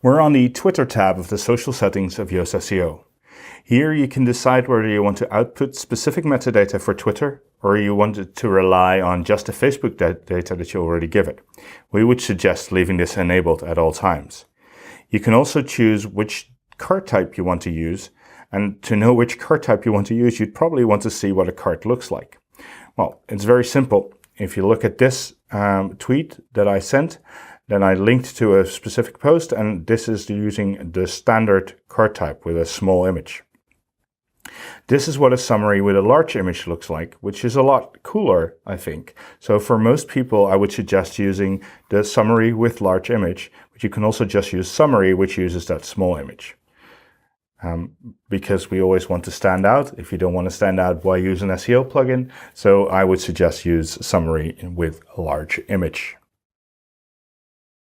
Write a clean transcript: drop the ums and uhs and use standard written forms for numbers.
We're on the Twitter tab of the social settings of Yoast SEO. Here you can decide whether you want to output specific metadata for Twitter or you want it to rely on just the Facebook data that you already give it. We would suggest leaving this enabled at all times. You can also choose which cart type you want to use, and to know which cart type you want to use, you'd probably want to see what a cart looks like. Well, it's very simple. If you look at this tweet that I sent, then I linked to a specific post, and this is using the standard cart type with a small image. This is what a summary with a large image looks like, which is a lot cooler, I think. So for most people, I would suggest using the summary with large image, but you can also just use summary, which uses that small image. Because we always want to stand out. If you don't want to stand out, why use an SEO plugin? So I would suggest use summary with a large image.